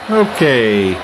Okay,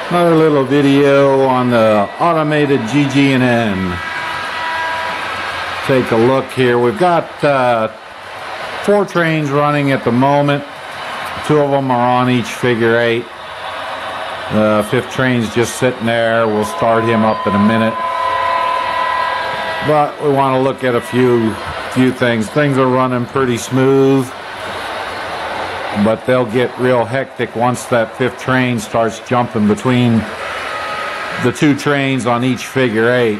another little video on the automated GG&N. Take a look here. We've got 4 trains running at the moment. 2 of them are on each figure 8. The 5th train's just sitting there. We'll start him up in a minute. But we want to look at a few things. Things are running pretty smooth, but they'll get real hectic once that 5th train starts jumping between the 2 trains on each figure 8.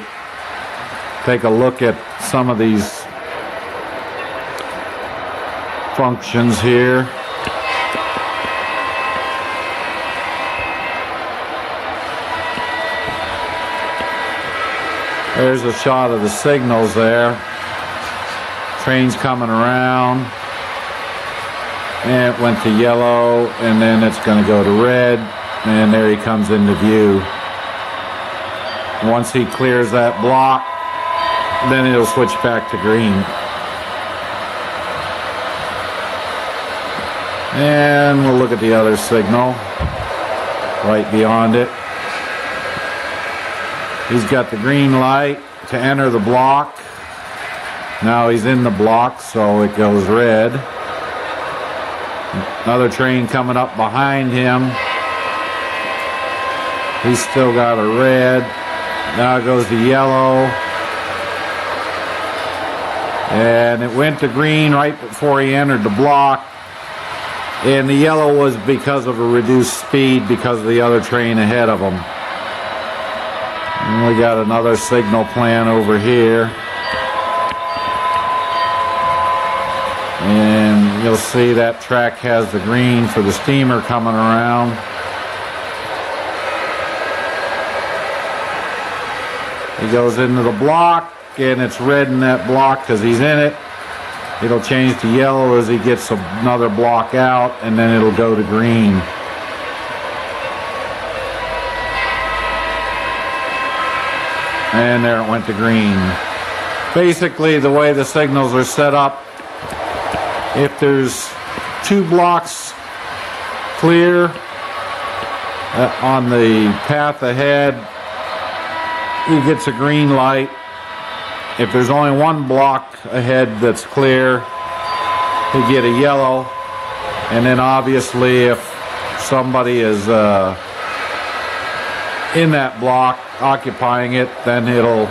Take a look at some of these functions here. There's a shot of the signals there. Train's coming around. And it went to yellow, and then it's going to go to red, and there he comes into view. Once he clears that block, then it'll switch back to green. And we'll look at the other signal right beyond it. He's got the green light to enter the block. Now he's in the block, so it goes red. Another train coming up behind him. He's still got a red. Now it goes to yellow. And it went to green right before he entered the block. And the yellow was because of a reduced speed because of the other train ahead of him. And we got another signal plan over here. And you'll see that track has the green for the steamer coming around. He goes into the block, and it's red in that block because he's in it. It'll change to yellow as he gets another block out, and then it'll go to green. And there it went to green. Basically, the way the signals are set up, if there's 2 blocks clear on the path ahead, he gets a green light. If there's only 1 block ahead that's clear, he get a yellow. And then obviously if somebody is in that block occupying it, then it'll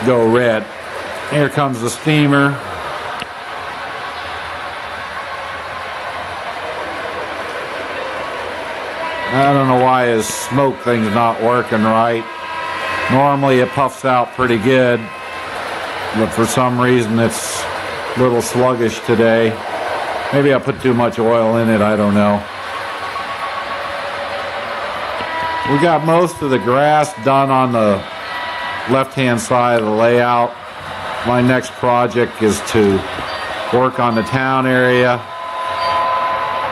go red. Here comes the steamer. I don't know why his smoke thing's not working right. Normally it puffs out pretty good, but for some reason it's a little sluggish today. Maybe I put too much oil in it, I don't know. We got most of the grass done on the left-hand side of the layout. My next project is to work on the town area.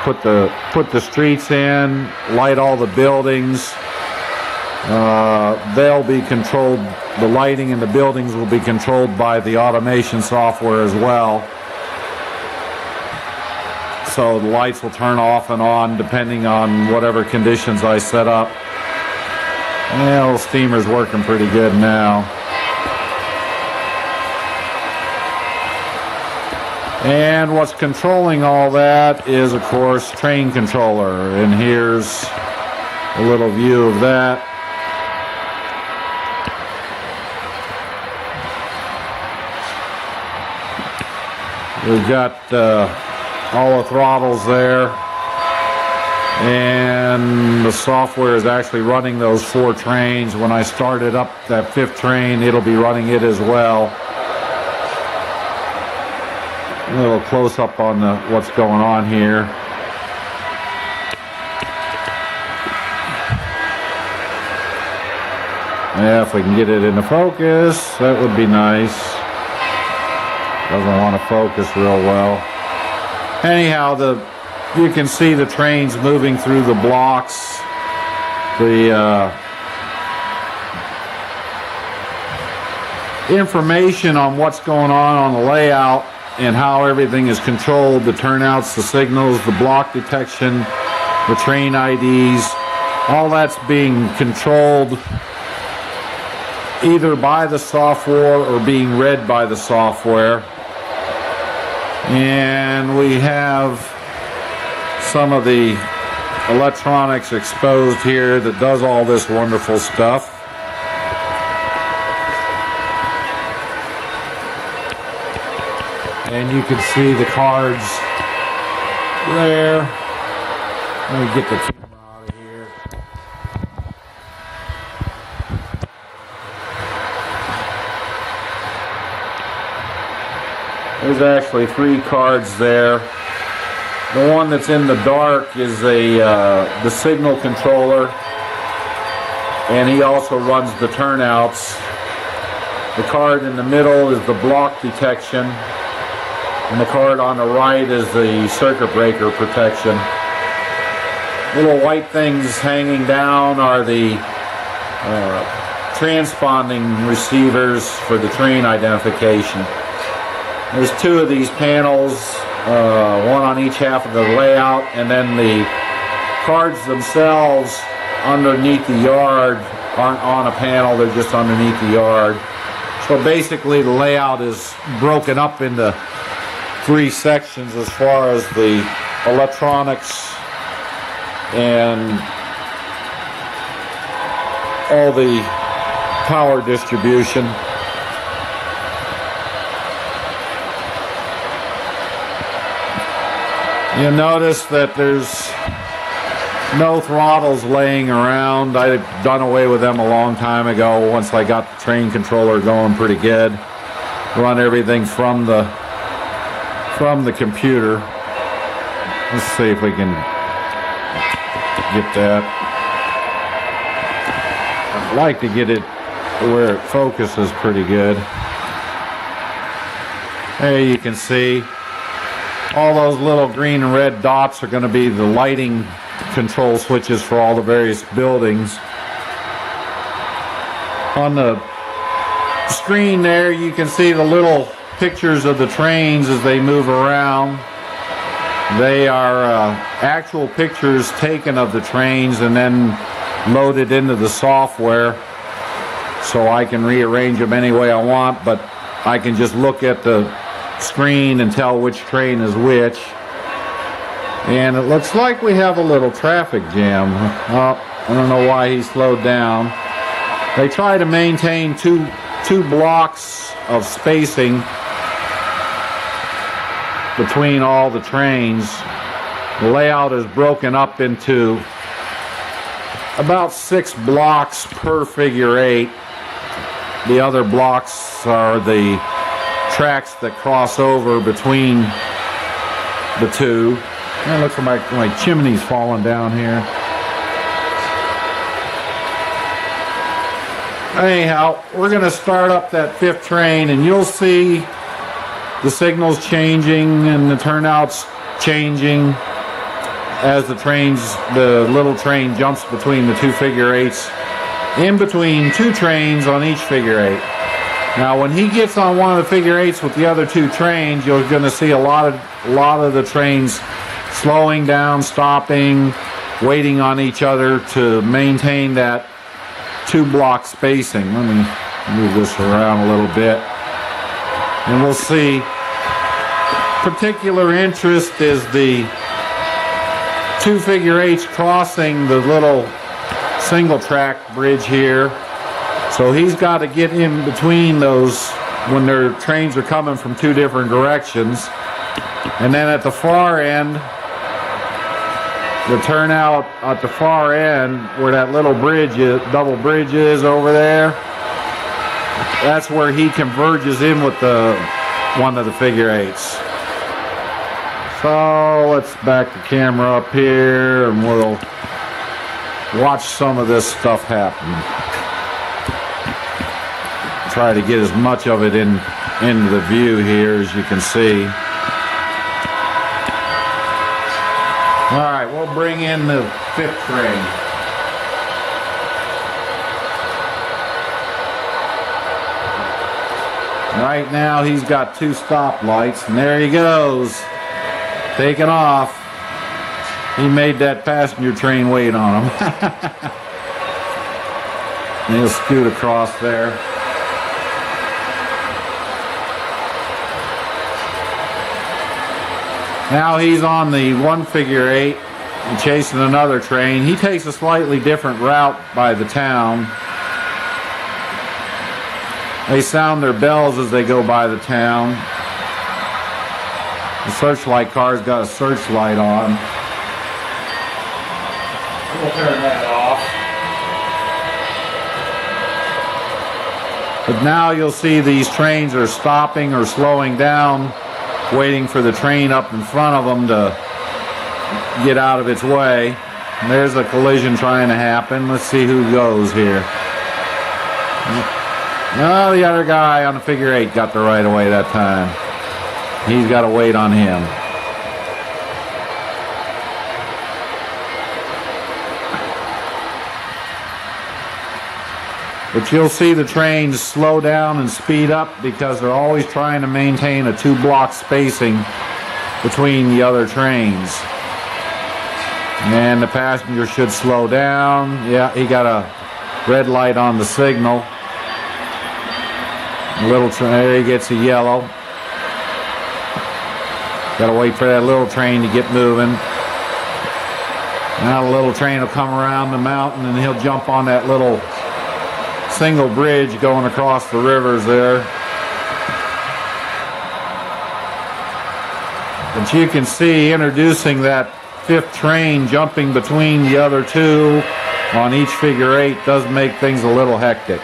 Put the streets in, light all the buildings. They'll be controlled, the lighting in the buildings will be controlled by the automation software as well. So the lights will turn off and on depending on whatever conditions I set up. Yeah, the steamer's working pretty good now. And what's controlling all that is, of course, train controller. And here's a little view of that. We've got all the throttles there. And the software is actually running those 4 trains. When I started up that 5th train, it'll be running it as well. A little close up on what's going on here. Yeah, if we can get it into focus, that would be nice. Doesn't want to focus real well. Anyhow, you can see the trains moving through the blocks. The information on what's going on the layout and how everything is controlled, the turnouts, the signals, the block detection, the train IDs, all that's being controlled either by the software or being read by the software. And we have some of the electronics exposed here that does all this wonderful stuff. And you can see the cards there. Let me get the camera out of here. There's actually 3 cards there. The one that's in the dark is the signal controller, and he also runs the turnouts. The card in the middle is the block detection, and the card on the right is the circuit breaker protection. Little white things hanging down are the transponding receivers for the train identification. There's 2 of these panels, one on each half of the layout, and then the cards themselves underneath the yard aren't on a panel, they're just underneath the yard. So basically the layout is broken up into 3 sections as far as the electronics and all the power distribution. You'll notice that there's no throttles laying around. I'd done away with them a long time ago once I got the train controller going pretty good. Run everything from the computer. Let's see if we can get that. I'd like to get it where it focuses pretty good. There you can see all those little green and red dots are going to be the lighting control switches for all the various buildings. On the screen there you can see the little pictures of the trains as they move around. They are actual pictures taken of the trains and then loaded into the software, so I can rearrange them any way I want, but I can just look at the screen and tell which train is which. And it looks like we have a little traffic jam. Oh, I don't know why he slowed down. They try to maintain two blocks of spacing between all the trains. The layout is broken up into about 6 blocks per figure 8. The other blocks are the tracks that cross over between the 2. It looks like my chimney's falling down here. Anyhow, we're going to start up that 5th train, and you'll see the signals changing and the turnouts changing as the little train jumps between the 2 figure 8s, in between 2 trains on each figure 8. Now when he gets on one of the figure 8s with the other 2 trains, you're going to see a lot of the trains slowing down, stopping, waiting on each other to maintain that 2 block spacing. Let me move this around a little bit, and we'll see. Particular interest is the 2 figure 8s crossing the little single track bridge here. So he's got to get in between those when their trains are coming from 2 different directions. And then at the far end, the turnout at the far end where that little bridge is, double bridge is over there, that's where he converges in with one of the figure 8s. So let's back the camera up here and we'll watch some of this stuff happen. Try to get as much of it into the view here as you can see. Alright, we'll bring in the 5th train. Right now he's got 2 stoplights, and there he goes, taking off. He made that passenger train wait on him. And he'll scoot across there. Now he's on the 1 figure 8 and chasing another train. He takes a slightly different route by the town. They sound their bells as they go by the town. The searchlight car's got a searchlight on. We'll turn that off. But now you'll see these trains are stopping or slowing down, waiting for the train up in front of them to get out of its way. And there's a collision trying to happen. Let's see who goes here. No, the other guy on the figure 8 got the right of way that time. He's got to wait on him. But you'll see the trains slow down and speed up because they're always trying to maintain a 2-block spacing between the other trains. And the passenger should slow down. Yeah, he got a red light on the signal. Little train, there he gets a yellow. Got to wait for that little train to get moving. Now the little train will come around the mountain and he'll jump on that little single bridge going across the rivers there. But you can see introducing that 5th train jumping between the other 2 on each figure 8 does make things a little hectic.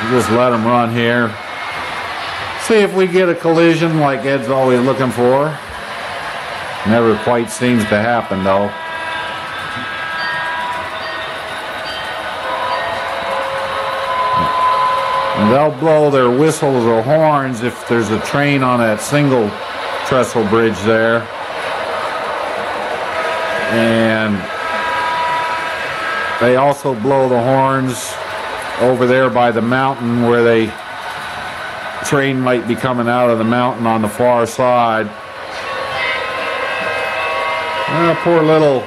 Just let them run here. See if we get a collision like Ed's always looking for. Never quite seems to happen though. And they'll blow their whistles or horns if there's a train on that single trestle bridge there. And they also blow the horns over there by the mountain where the train might be coming out of the mountain on the far side. Poor little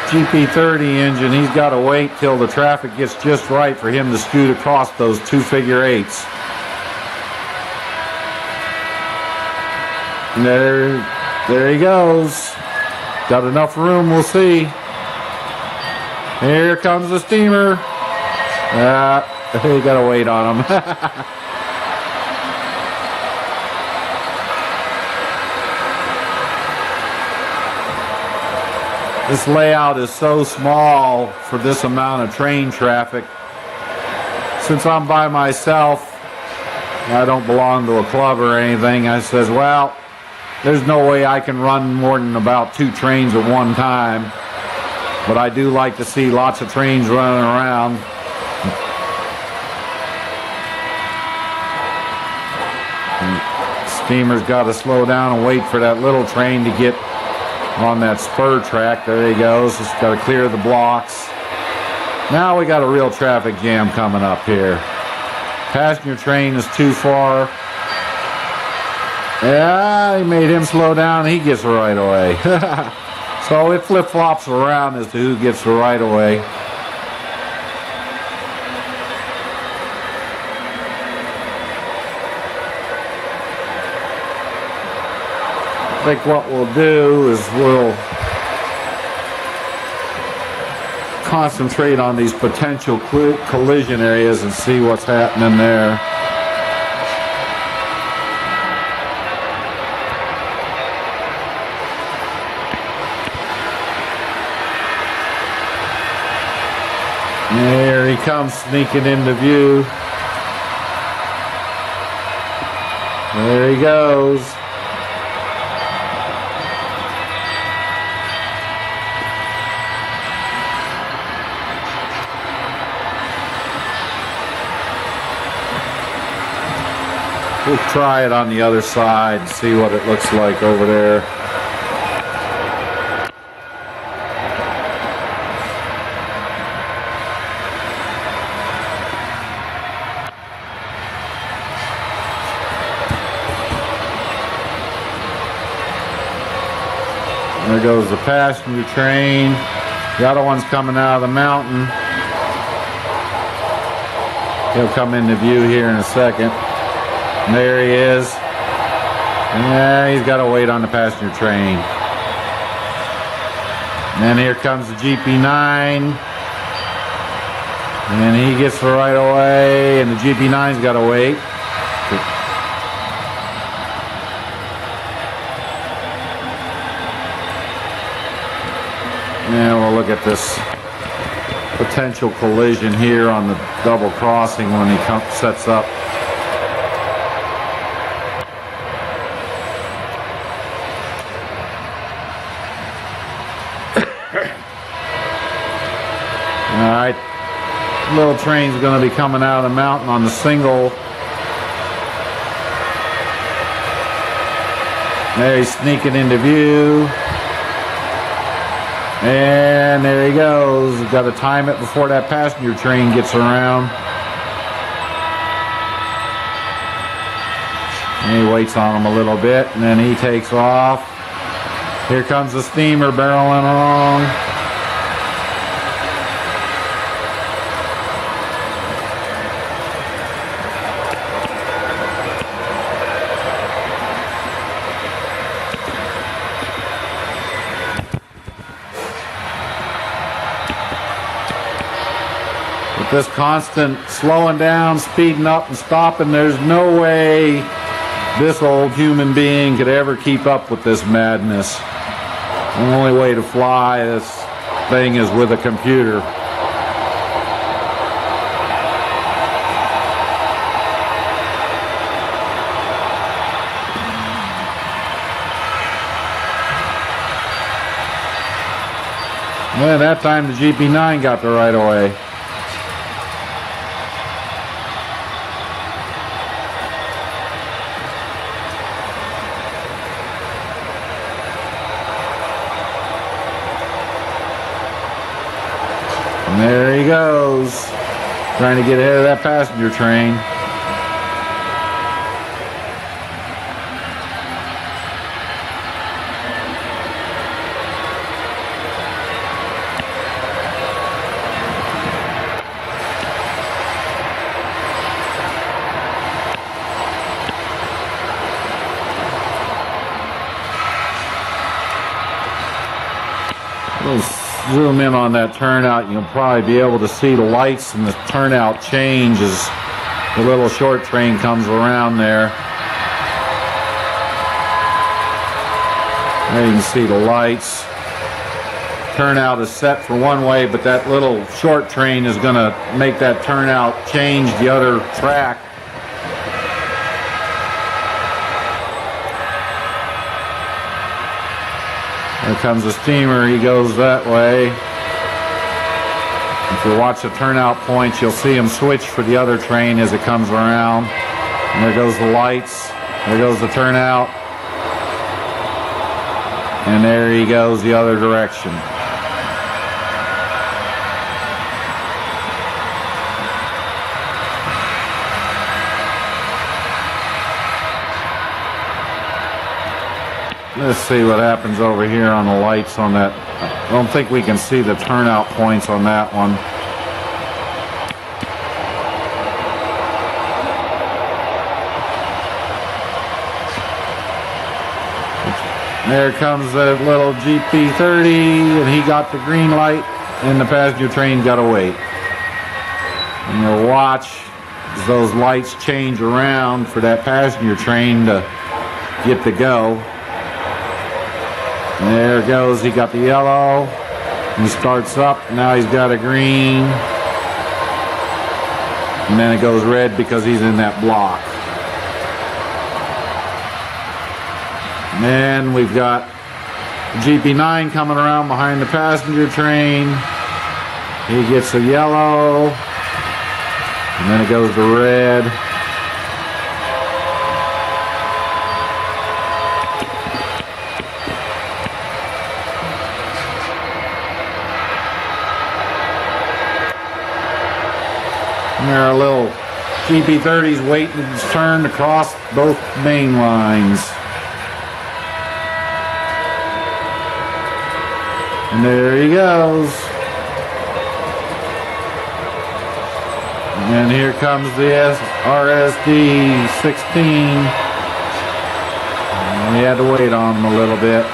GP30 engine, he's got to wait till the traffic gets just right for him to scoot across those 2 figure 8s. And there he goes. Got enough room, we'll see. Here comes the steamer. You gotta wait on him. This layout is so small for this amount of train traffic. Since I'm by myself, I don't belong to a club or anything, I says, well, there's no way I can run more than about 2 trains at one time. But I do like to see lots of trains running around. And steamer's got to slow down and wait for that little train to get on that spur track. There he goes. Just got to clear the blocks. Now we got a real traffic jam coming up here. Passenger train is too far. Yeah, he made him slow down. He gets the right of way. So it flip-flops around as to who gets the right of way. I think what we'll do is we'll concentrate on these potential collision areas and see what's happening there. There he comes sneaking into view. There he goes. We'll try it on the other side and see what it looks like over there. There goes the passenger train. The other one's coming out of the mountain. He'll come into view here in a second. And there he is. Yeah, he's got to wait on the passenger train. And then here comes the GP9. And he gets the right of way, and the GP9's got to wait. And we'll look at this potential collision here on the double crossing when he sets up. All right, little train's going to be coming out of the mountain on the single. There he's sneaking into view. And there he goes. Got to time it before that passenger train gets around. And he waits on him a little bit, and then he takes off. Here comes the steamer barreling along. With this constant slowing down, speeding up, and stopping, there's no way this old human being could ever keep up with this madness. The only way to fly this thing is with a computer. Well, that time the GP9 got the right of way. And there he goes, trying to get ahead of that passenger train. Let's zoom in on that turnout. You'll probably be able to see the lights and the turnout change as the little short train comes around there. There you can see the lights. Turnout is set for one way, but that little short train is going to make that turnout change the other track. There comes the steamer, he goes that way. If you watch the turnout points, you'll see him switch for the other train as it comes around. And there goes the lights, there goes the turnout. And there he goes the other direction. Let's see what happens over here on the lights on that. I don't think we can see the turnout points on that one. There comes that little GP30, and he got the green light, and the passenger train got to wait. And you'll watch as those lights change around for that passenger train to get to go. And there it goes, he got the yellow, he starts up, now he's got a green, and then it goes red because he's in that block. And then we've got GP9 coming around behind the passenger train, he gets a yellow, and then it goes to red. And there are little GP30s waiting to turn across both main lines. And there he goes. And here comes the RSD 16. And we had to wait on him a little bit.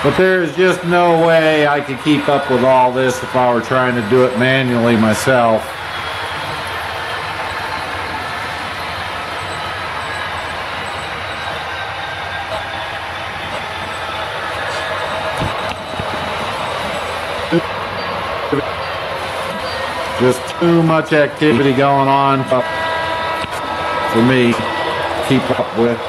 But there's just no way I could keep up with all this if I were trying to do it manually myself. Just too much activity going on for me to keep up with.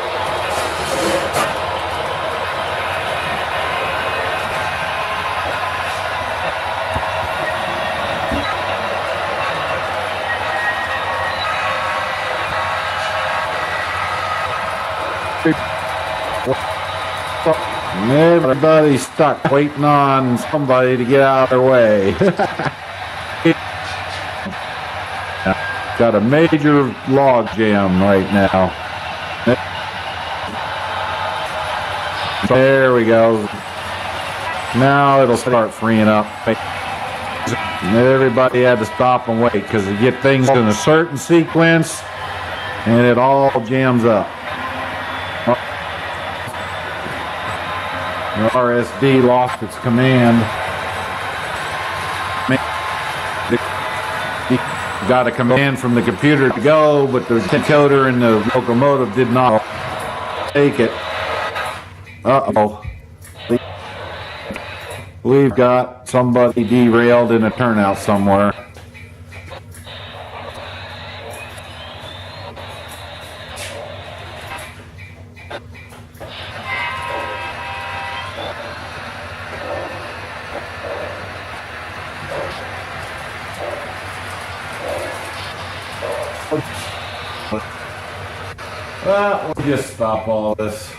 Everybody's stuck waiting on somebody to get out of their way. Got a major log jam right now. There we go. Now it'll start freeing up. Everybody had to stop and wait because you get things in a certain sequence and it all jams up. The RSD lost its command. Got a command from the computer to go, but the encoder in the locomotive did not take it. Uh-oh. We've got somebody derailed in a turnout somewhere. Well, we'll just stop all this.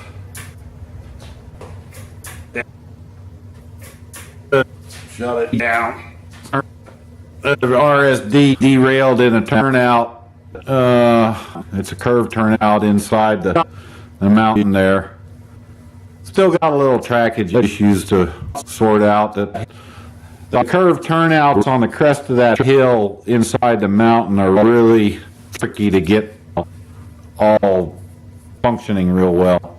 Shut it down. The RSD derailed in a turnout. It's a curved turnout inside the mountain there. Still got a little trackage issues to sort out. The curved turnouts on the crest of that hill inside the mountain are really tricky to get all functioning real well.